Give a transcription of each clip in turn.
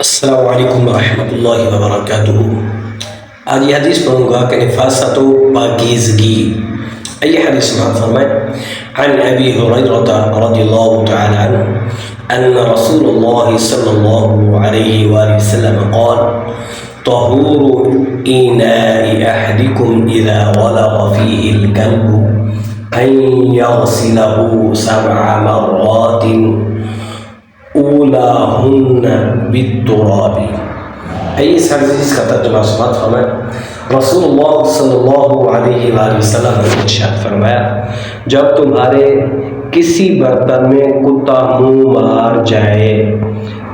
السلام علیکم ورحمۃ اللہ وبرکاتہ۔ آج یہ حدیث پڑھوں گا کہ نفاست و پاکیزگی۔ یہ حدیث سماعت فرمائیں۔ عن ابی ہریرہ رضی اللہ تعالی عنہ ان رسول اللہ صلی اللہ علیہ وآلہ وسلم قال طہور اناء احدکم اذا ولغ فیہ الکلب ان یغسلہ 7 مرات اولاہن بالتراب۔ اس حدیث کا ترجمہ سماعت فرمائیں۔ رسول اللہ صلی اللہ علیہ وآلہ وسلم نے ارشاد فرمایا، جب تمہارے کسی برتن میں کتا منہ مار جائے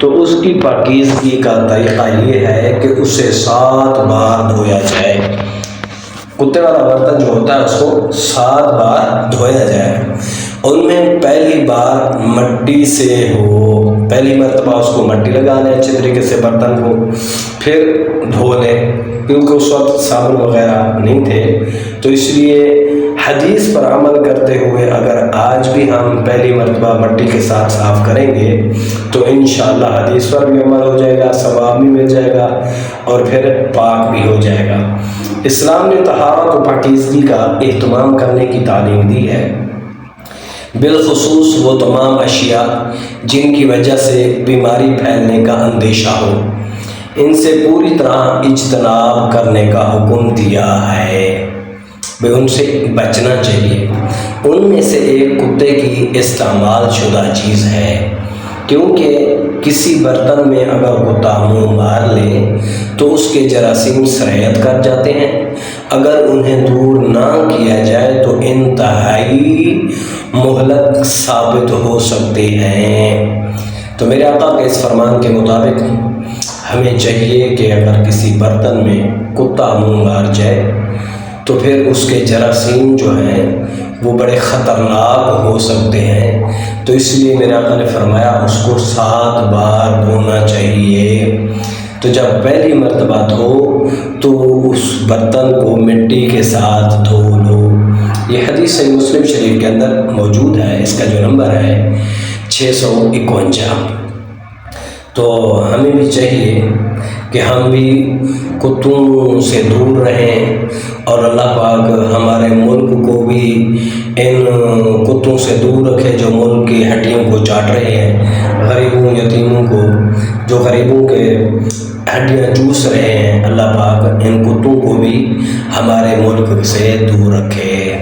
تو اس کی پاکیزگی کا طریقہ یہ ہے کہ اسے 7 بار دھویا جائے۔ کتے والا برتن جو ہوتا ہے اس کو 7 بار دھویا جائے۔ ان میں پہلی بار مٹی سے ہو، پہلی مرتبہ اس کو مٹی لگا لیں اچھے طریقے سے برتن کو، پھر دھو لیں، کیونکہ اس وقت صابن وغیرہ نہیں تھے، تو اس لیے حدیث پر عمل کرتے ہوئے اگر آج بھی ہم پہلی مرتبہ مٹی کے ساتھ صاف کریں گے تو انشاءاللہ حدیث پر بھی عمل ہو جائے گا، ثواب بھی مل جائے گا اور پھر پاک بھی ہو جائے گا۔ اسلام نے طہارت و پاکیزگی کا اہتمام کرنے کی تعلیم دی ہے، بالخصوص وہ تمام اشیاء جن کی وجہ سے بیماری پھیلنے کا اندیشہ ہو، ان سے پوری طرح اجتناب کرنے کا حکم دیا ہے، ان سے بچنا چاہیے۔ ان میں سے ایک کتے کی استعمال شدہ چیز ہے، کیونکہ کسی برتن میں اگر کتا منہ مار لے تو اس کے جراثیم سرایت کر جاتے ہیں۔ اگر انہیں دور نہ کیا جائے تو انتہائی مہلک ثابت ہو سکتے ہیں۔ تو میرے آقا کے اس فرمان کے مطابق ہمیں چاہیے کہ اگر کسی برتن میں کتا منہ مار جائے تو پھر اس کے جراثیم جو ہیں وہ بڑے خطرناک ہو سکتے ہیں، تو اس لیے میرے آقا نے فرمایا اس کو 7 بار دھونا چاہیے۔ تو جب پہلی مرتبہ دھو تو اس برتن کو مٹی کے ساتھ دھو لو۔ یہ حدیث صحیح مسلم شریف کے اندر موجود ہے، اس کا جو نمبر ہے 651۔ تو ہمیں بھی چاہیے کہ ہم بھی کتوں سے دور رہیں اور اللہ پاک ہمارے ملک کو بھی ان کتوں سے دور رکھے جو ملک کی ہڈیوں کو چاٹ رہے ہیں، غریبوں یتیموں کو جو غریبوں کے ہڈیاں چوس رہے ہیں، اللہ پاک ان کتوں کو بھی ہمارے ملک سے دور رکھے۔